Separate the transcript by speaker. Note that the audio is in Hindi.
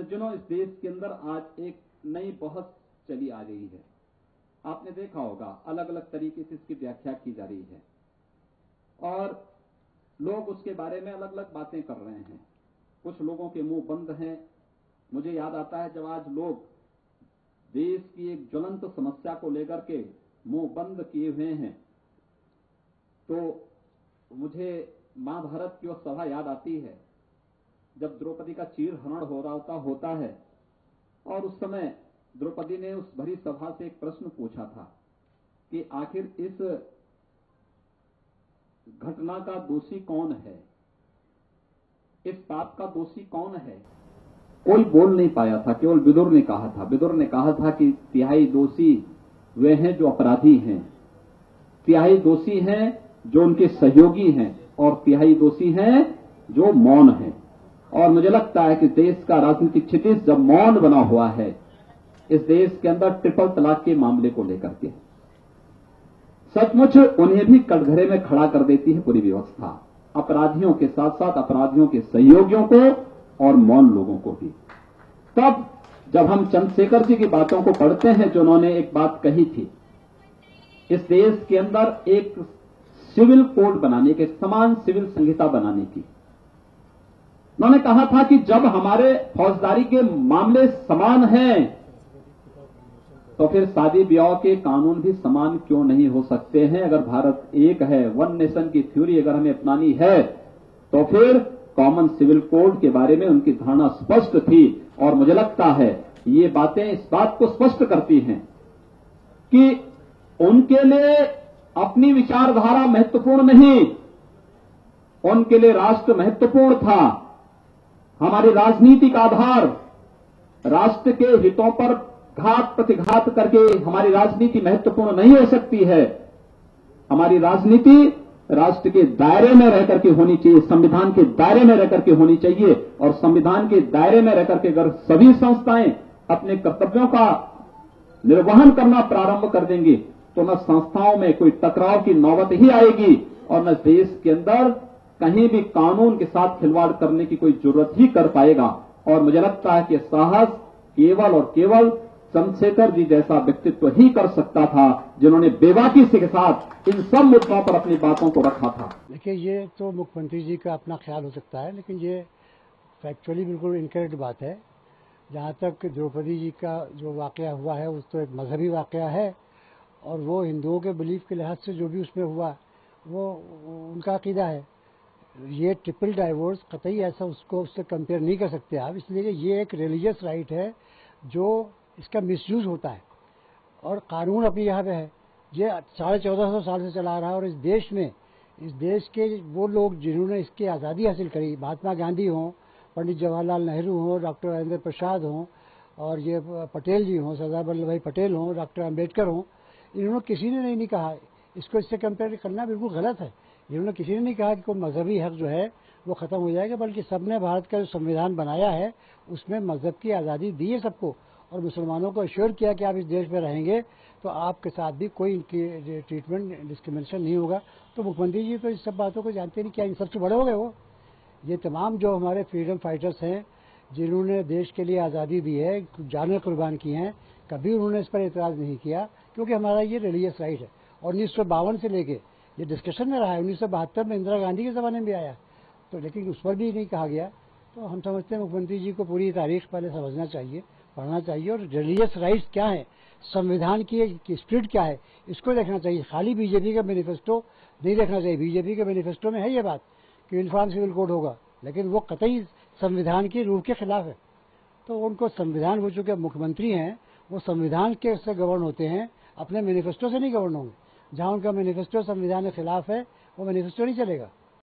Speaker 1: सज्जनों, इस देश के अंदर आज एक नई बहस चली आ रही है। आपने देखा होगा, अलग अलग तरीके से इसकी व्याख्या की जा रही है और लोग उसके बारे में अलग अलग बातें कर रहे हैं। कुछ लोगों के मुंह बंद हैं। मुझे याद आता है जब आज लोग देश की एक ज्वलंत समस्या को लेकर के मुंह बंद किए हुए हैं, तो मुझे महाभारत की वो सभा याद आती है जब द्रौपदी का चीरहरण हो रहा होता है और उस समय द्रौपदी ने उस भरी सभा से एक प्रश्न पूछा था कि आखिर इस घटना का दोषी कौन है, इस पाप का दोषी कौन है। कोई बोल नहीं पाया था, केवल विदुर ने कहा था। विदुर ने कहा था कि तिहाई दोषी वे हैं जो अपराधी हैं, तिहाई दोषी हैं जो उनके सहयोगी हैं और तिहाई दोषी हैं जो मौन हैं। और मुझे लगता है कि देश का राजनीतिक क्षितिज जब मौन बना हुआ है इस देश के अंदर ट्रिपल तलाक के मामले को लेकर के, सचमुच उन्हें भी कटघरे में खड़ा कर देती है पूरी व्यवस्था, अपराधियों के साथ साथ अपराधियों के सहयोगियों को और मौन लोगों को भी। तब जब हम चंद्रशेखर जी की बातों को पढ़ते हैं जो उन्होंने एक बात कही थी, इस देश के अंदर एक सिविल कोड बनाने के, समान सिविल संहिता बनाने की, उन्होंने कहा था कि जब हमारे फौजदारी के मामले समान हैं तो फिर शादी ब्याह के कानून भी समान क्यों नहीं हो सकते हैं। अगर भारत एक है, वन नेशन की थ्योरी अगर हमें अपनानी है तो फिर कॉमन सिविल कोड के बारे में उनकी धारणा स्पष्ट थी। और मुझे लगता है ये बातें इस बात को स्पष्ट करती हैं कि उनके लिए अपनी विचारधारा महत्वपूर्ण नहीं, उनके लिए राष्ट्र महत्वपूर्ण था। हमारी राजनीति का आधार राष्ट्र के हितों पर घात प्रतिघात करके हमारी राजनीति महत्वपूर्ण नहीं हो सकती है। हमारी राजनीति राष्ट्र के दायरे में रहकर के होनी चाहिए, संविधान के दायरे में रहकर के होनी चाहिए। और संविधान के दायरे में रहकर के अगर सभी संस्थाएं अपने कर्तव्यों का निर्वहन करना प्रारंभ कर देंगी तो न संस्थाओं में कोई टकराव की नौबत ही आएगी और न देश के अंदर कहीं भी कानून के साथ खिलवाड़ करने की कोई जरूरत ही कर पाएगा। और मुझे लगता है कि साहस केवल और केवल चंद्रशेखर जी जैसा व्यक्तित्व ही कर सकता था जिन्होंने बेबाकी के साथ इन सब मुद्दों पर अपनी बातों को रखा था।
Speaker 2: देखिए, ये तो मुख्यमंत्री जी का अपना ख्याल हो सकता है, लेकिन ये फैक्चुअली बिल्कुल इनकरेक्ट बात है। जहाँ तक द्रौपदी जी का जो वाकया हुआ है उस तो एक मजहबी वाकया है और वो हिंदुओं के बिलीफ के लिहाज से जो भी उसमें हुआ वो उनका अकीदा है। ये ट्रिपल डाइवोर्स कतई ऐसा उससे कंपेयर नहीं कर सकते आप, इसलिए कि ये एक रिलीजियस राइट है जो इसका मिसयूज होता है और कानून अपनी जगह पे है। ये 1450 साल से चला रहा है और इस देश में, इस देश के वो लोग जिन्होंने इसकी आज़ादी हासिल करी, महात्मा गांधी हों, पंडित जवाहरलाल नेहरू हों, डॉक्टर राजेंद्र प्रसाद हों और ये पटेल जी हों, सरदार वल्लभ भाई पटेल हों, डॉक्टर अम्बेडकर हों, इन्होंने किसी ने नहीं कहा इसको इससे कंपेयर करना बिल्कुल गलत है। इन्होंने किसी ने नहीं कहा कि कोई मजहबी हक जो है वो ख़त्म हो जाएगा, बल्कि सबने भारत का जो संविधान बनाया है उसमें मजहब की आज़ादी दी है सबको और मुसलमानों को अश्योर किया कि आप इस देश में रहेंगे तो आपके साथ भी कोई इनकी ट्रीटमेंट डिस्क्रिमिनेशन नहीं होगा। तो मुख्यमंत्री जी तो इस सब बातों को जानते नहीं, क्या इन सबसे बड़े हो गए वो। ये तमाम जो हमारे फ्रीडम फाइटर्स हैं जिन्होंने देश के लिए आज़ादी दी है, जानें कुर्बान की हैं, कभी उन्होंने इस पर एतराज़ नहीं किया क्योंकि हमारा ये रिलीजियस राइट है। और 1952 से लेके ये डिस्कशन में रहा है, 1972 में इंदिरा गांधी के ज़माने में भी आया तो, लेकिन उस पर भी नहीं कहा गया। तो हम समझते हैं मुख्यमंत्री जी को पूरी तारीख पहले समझना चाहिए, पढ़ना चाहिए और रिलीजियस राइट्स क्या है, संविधान की स्पिरिट क्या है, इसको देखना चाहिए। खाली बीजेपी का मैनिफेस्टो नहीं देखना चाहिए। बीजेपी के मैनिफेस्टो में है ये बात कि यूनिफॉर्म सिविल कोड होगा, लेकिन वो कतई संविधान की रूह के खिलाफ है। तो उनको संविधान, वो चूँकि मुख्यमंत्री हैं वो संविधान के से गवर्न होते हैं, अपने मैनिफेस्टो से नहीं गवर्न होंगे। जहाँ उनका मैनिफेस्टो संविधान के खिलाफ है वो मैनिफेस्टो नहीं चलेगा।